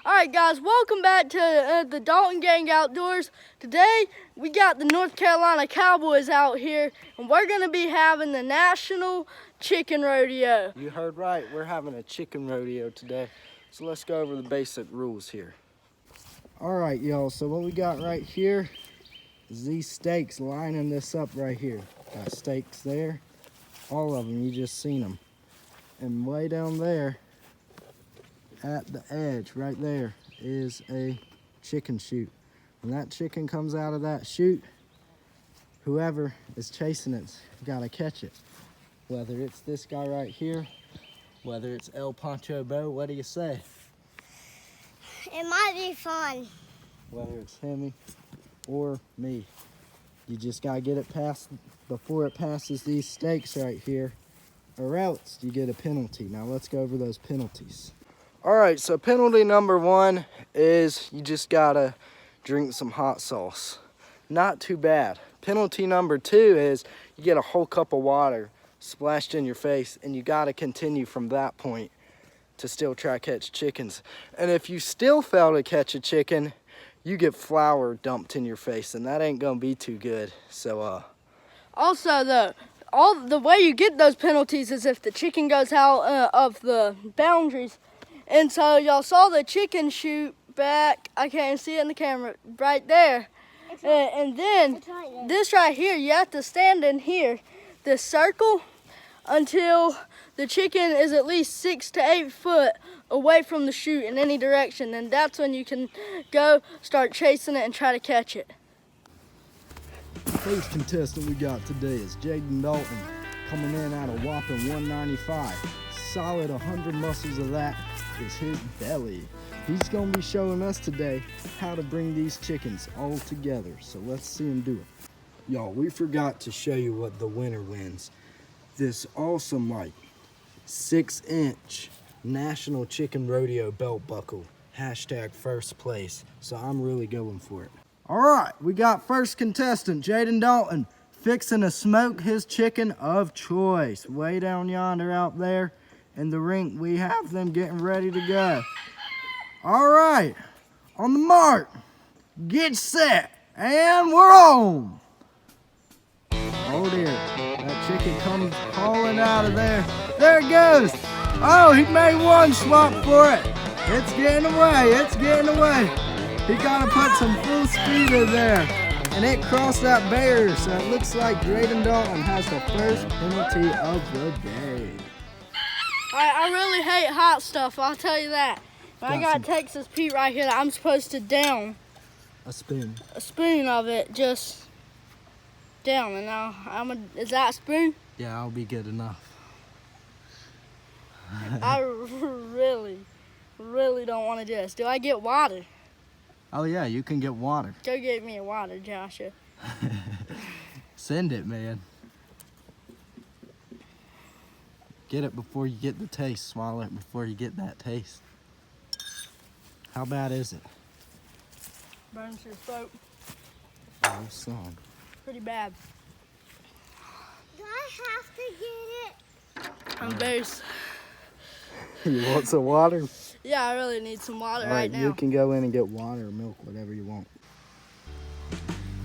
Alright guys, welcome back to the Dalton Gang Outdoors. Today we got the North Carolina Cowboys out here and we're going to be having the National Chicken Rodeo. You heard right, we're having a chicken rodeo today. So let's go over the basic rules here. Alright y'all, so what we got right here is these stakes lining this up right here. Got stakes there, all of them, you just seen them. And way down there, at the edge right there is a chicken chute. When that chicken comes out of that chute, whoever is chasing it's gotta catch it. Whether it's this guy right here, whether it's El Pancho Bo, what do you say? It might be fun. Whether it's him or me. You just gotta get it past before it passes these stakes right here, or else you get a penalty. Now let's go over those penalties. All right, so penalty number one is you just gotta drink some hot sauce. Not too bad. Penalty number two is you get a whole cup of water splashed in your face and you gotta continue from that point to still try to catch chickens. And if you still fail to catch a chicken, you get flour dumped in your face and that ain't gonna be too good. So Also though, the way you get those penalties is if the chicken goes out of the boundaries. And so y'all saw the chicken chute back, I can't see it in the camera, right there. And then this right here, you have to stand in here, this circle, until the chicken is at least 6 to 8 foot away from the chute in any direction. And that's when you can go start chasing it and try to catch it. the first contestant we got today is Jaden Dalton, coming in at a whopping 195. Solid 100 muscles of that is his belly. He's gonna be showing us today how to bring these chickens all together. So let's see him do it. Y'all, we forgot to show you what the winner wins. This awesome, like, 6-inch National Chicken Rodeo belt buckle. Hashtag first place. So I'm really going for it. All right, we got first contestant, Jaden Dalton, fixing to smoke his chicken of choice. Way down yonder out there in the rink, we have them getting ready to go. All right, on the mark, get set, and we're on. Oh dear, that chicken comes hauling out of there. There it goes. Oh, he made one swap for it. It's getting away, it's getting away. He gotta put some full speed in there. And it crossed that barrier, so it looks like Jaden Dalton has the first penalty of the day. I really hate hot stuff, I'll tell you that. I got Texas Pete right here that I'm supposed to down. A spoon. A spoon of it, just down. And now, is that a spoon? Yeah, I'll be good enough. I really don't want to do this. Do I get water? Oh yeah, you can get water. Go get me a water, Joshua. Send it, man. Get it before you get the taste. Swallow it before you get that taste. How bad is it? Burns your throat. Oh, son. Pretty bad. Do I have to get it? I'm embarrassed. You want some water? Yeah, I really need some water All right now. You can go in and get water or milk, whatever you want.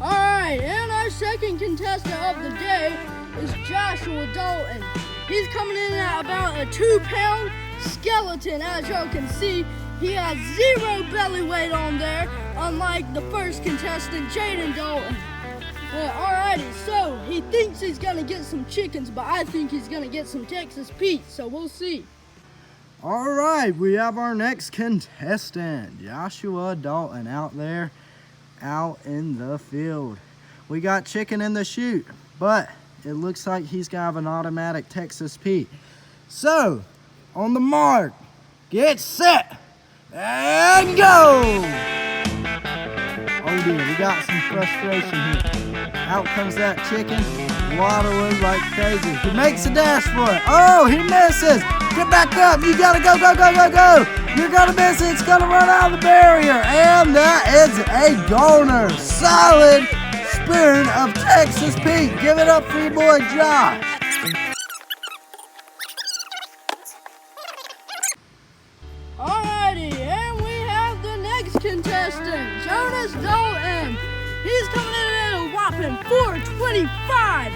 All right, and our second contestant of the day is Joshua Dalton. He's coming in at about a 2-pound skeleton. As y'all can see, he has 0 belly weight on there, unlike the first contestant, Jaden Dalton. Alrighty, so he thinks he's gonna get some chickens, but I think he's gonna get some Texas Pete, so we'll see. All right, we have our next contestant, Joshua Dalton, out there, out in the field. We got chicken in the chute, but it looks like he's gonna have an automatic Texas Pete. So, on the mark, get set, and go! Oh dear, we got some frustration here. Out comes that chicken, waddling like crazy. He makes a dash for it. Oh, he misses. Get back up. You gotta go, go, go, go, go. You're gonna miss it. It's gonna run out of the barrier. And that is a goner. Solid spoon of Texas Pete. Give it up for your boy, Josh. Alrighty, and we have Jonas Dalton. He's coming in at a whopping 425.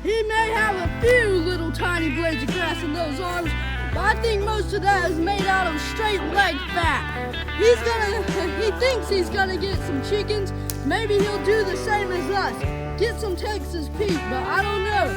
He may have a few little tiny blades of grass in those arms, but I think most of that is made out of straight leg fat. He thinks he's gonna get some chickens. Maybe he'll do the same as us, get some Texas Pete, but I don't know.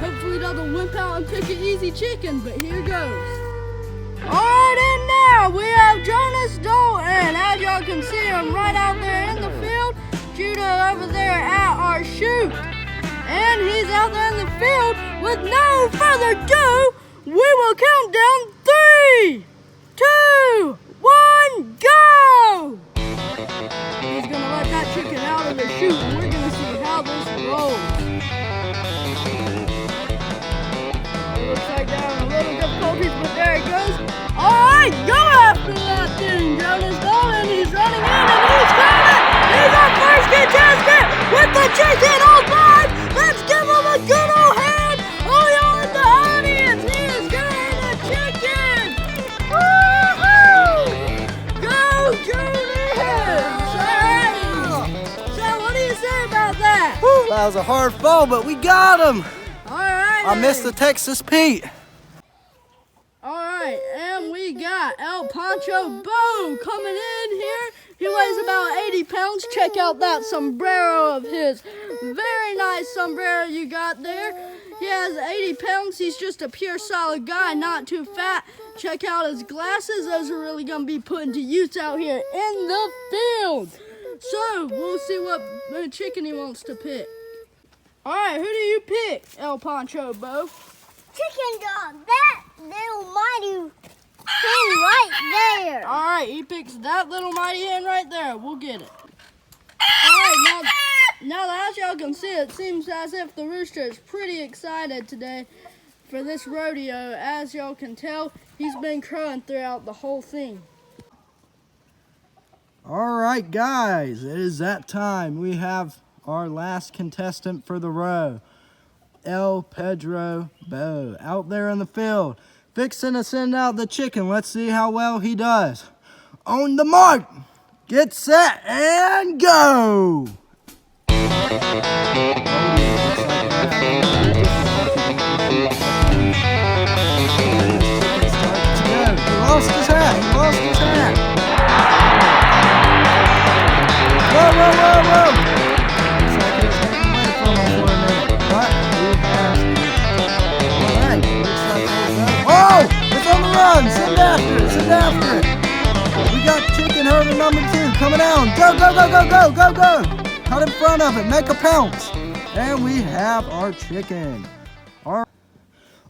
Hopefully he doesn't whip out and pick an easy chicken, but here goes. Alright, and now we have Jonas Dalton. As y'all can see him right out there in the field, Judah over there at our chute. And he's out there in the field. With no further ado, we will count down 3, 2, 1, go! He's gonna let that chicken out of the chute, and we're gonna see how this rolls. It looks like they're having a little difficulties, but there it goes. Alright, go after that thing, Jonas Dalton. He's running in and he's got it! He's our first contestant with the chicken all five! Let's give him a good old hand! Oh, y'all in the audience, he is getting a chicken! Woo-hoo! Go, Jonas! Alright! So, what do you say about that? Whew, that was a hard fall, but we got him. Alright. I missed the Texas Pete. Alright, and we got El Pancho Bo coming in here. He weighs about 80 pounds. Check out that sombrero of his. Very nice sombrero you got there. He has 80 pounds. He's just a pure solid guy, not too fat. Check out his glasses. Those are really going to be put into use out here in the field. So, we'll see what chicken he wants to pick. Alright, who do you pick, El Pancho Bo? Chicken dog, that little mighty thing right there. Alright, he picks that little mighty hen right there. We'll get it. Alright, now as y'all can see, it seems as if the rooster is pretty excited today for this rodeo. As y'all can tell, he's been crowing throughout the whole thing. All right, guys, it is that time. We have our last contestant for the row, El Pedro Bo, out there in the field, fixing to send out the chicken. Let's see how well he does. On the mark, get set, and go! He lost his hat. Whoa! Looks like he was getting away from him for a minute. But he has. Alright, looks like there's no. Oh! It's on the run! Send after it! We got chicken herder number 2 coming down. Go! Cut in front of it, make a pounce. And we have our chicken.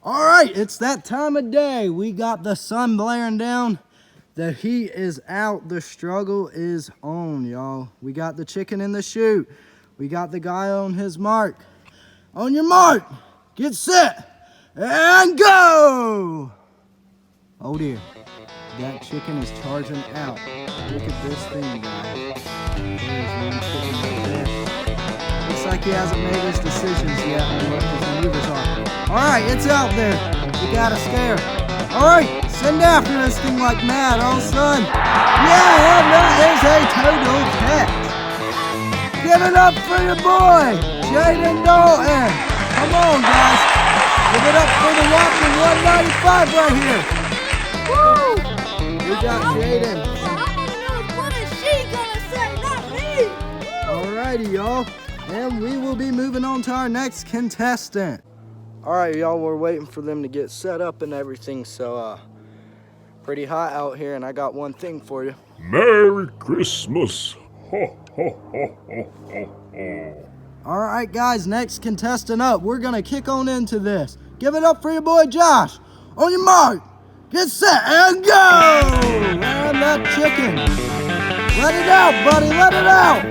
Alright, it's that time of day. We got the sun blaring down. The heat is out. The struggle is on, y'all. We got the chicken in the chute. We got the guy on his mark. On your mark, get set, and go! Oh dear, that chicken is charging out. Look at this thing, guys. There's one chicken right there. Looks like he hasn't made his decisions yet on what his maneuvers are. Alright, it's out there. We got a scare. Alright, send after this thing like mad, oh son. Yeah, that is a total catch. Give it up for your boy, Jaden Dalton. Come on, guys. Give it up for the whopping 195 right here. Woo! We got Jaden. What is she gonna say? Not me! Alrighty, y'all. And we will be moving on to our next contestant. Alright, y'all, we're waiting for them to get set up and everything, so pretty hot out here, and I got one thing for you. Merry Christmas! Ho, ho, ho, ho, ho, ho. Alright, guys, next contestant up. We're gonna kick on into this. Give it up for your boy Josh. On your mark, get set, and go! And that chicken. Let it out, buddy, let it out.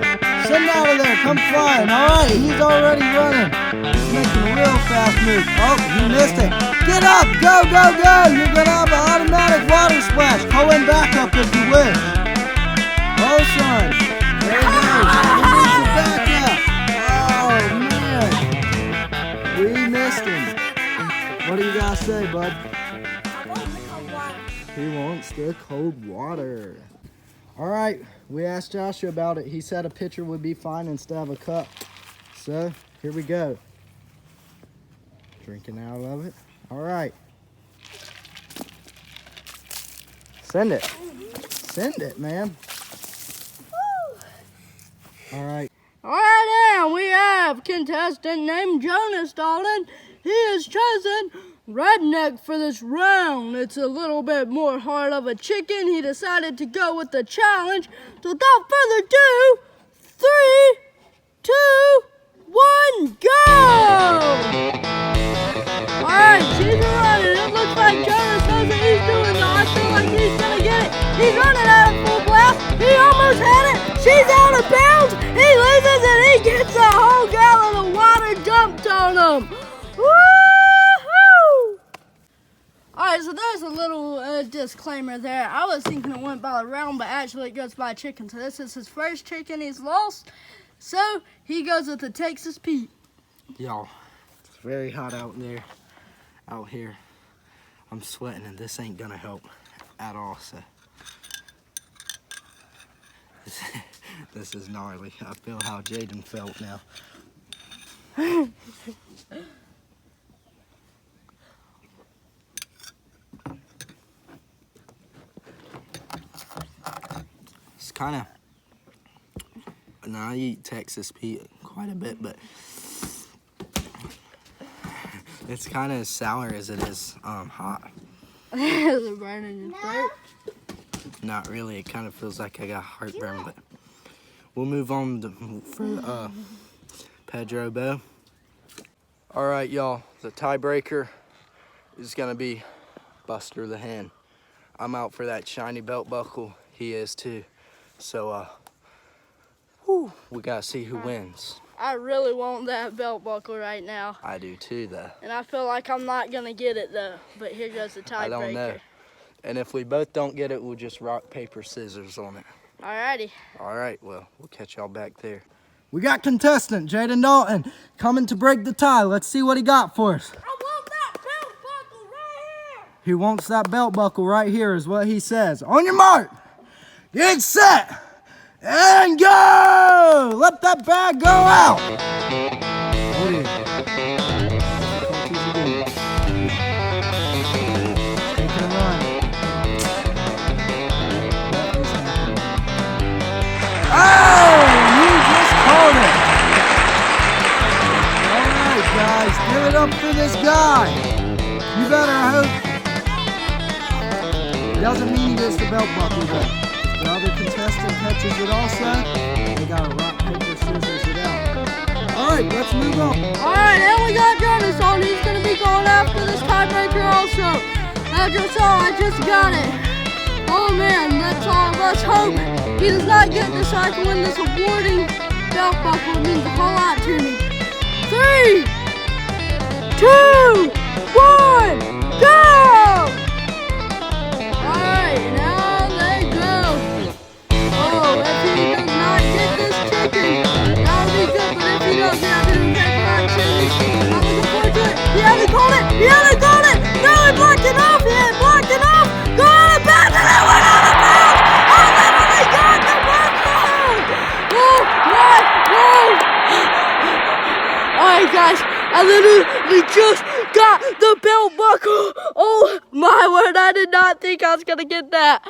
Send out of there, come flying. Alright, he's already running. He's making a real fast move. Oh, he missed it. Get up, go! You're gonna have an automatic water splash. Pull him back up if you wish. Oh, son. There he goes. He needs it back up. Oh, man. We missed him. What do you guys say, bud? I want the cold water. He wants the cold water. All right, we asked Joshua about it. He said a pitcher would be fine instead of a cup. So here we go. Drinking out of it. All right. Send it. Send it, man. All right. All right, now we have a contestant named Jonas Dalton. He has chosen redneck for this round. It's a little bit more hard of a chicken. He decided to go with the challenge. So without further ado, 3, 2, 1, go! All right, she's running. It looks like Jonas knows what he's doing, though. I feel like he's gonna get it. He's running at a full blast. He almost had it. She's out of bounds. He loses and he gets a whole gallon of water dumped on him. Woo-hoo! Alright, so there's a little disclaimer there. I was thinking it went by the round, but actually it goes by chicken. So this is his first chicken he's lost. So he goes with the Texas Pete. Y'all, it's very hot out there, out here. I'm sweating and this ain't gonna help at all, so. This is gnarly. I feel how Jaden felt now. It's kind of, now I eat Texas Pete quite a bit, but it's kind of as sour as it is hot. Is it burning your throat? Not really. It kind of feels like I got heartburn, but we'll move on for Pedro Bo. All right, y'all. The tiebreaker is gonna be Buster the Hen. I'm out for that shiny belt buckle. He is too. So, we gotta see who wins. I really want that belt buckle right now. I do too, though. And I feel like I'm not gonna get it though. But here goes the tiebreaker. I don't know. And if we both don't get it, we'll just rock, paper, scissors on it. Alrighty. All right, well, we'll catch y'all back there. We got contestant Jaden Dalton coming to break the tie. Let's see what he got for us. I want that belt buckle right here. He wants that belt buckle right here is what he says. On your mark, get set, and go! Let that bag go out. Oh, yeah. Taking a run. Oh, you just called it. All right, guys, give it up for this guy. You better hope. Doesn't mean he gets the belt buckle, but if the other contestant catches it also, they gotta rock, paper, scissors it out. All right, let's move on. Alright, and we got Jonas on. He's going to be going after this tiebreaker also. That's all. I just got it. Oh man, that's all. Let's hope he does not get this so I can win this awarding belt buckle. It means a whole lot to me. 3, 2, 1, go! Alright, now they go. Oh, if he does not get this chicken, that'll be good. But if he does, then I'm going to take action. I'm looking forward to it. He hasn't caught it. He hasn't caught it. No, he blocked it off. He had blocked it off. Go on the bounce, and it went out of bounds. I literally got the buckle. Oh my God. Alright, guys, I literally just got the belt buckle. Oh my word, I did not think I was going to get that.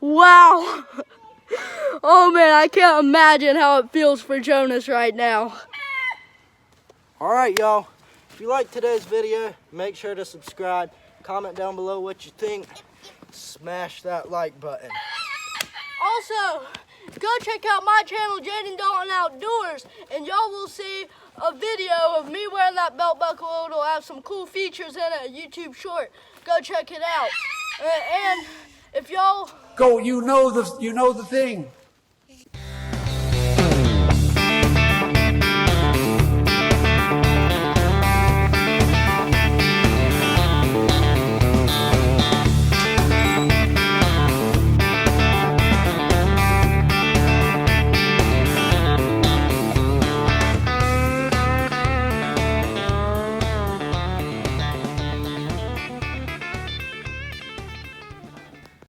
Wow. Oh man, I can't imagine how it feels for Jonas right now. All right, y'all. If you liked today's video, make sure to subscribe. Comment down below what you think. Smash that like button. Also, go check out my channel, Jaden Dalton Outdoors, and y'all will see a video of me wearing that belt buckle. It'll have some cool features in it, a YouTube short. Go check it out. And if y'all... Go, you know the thing.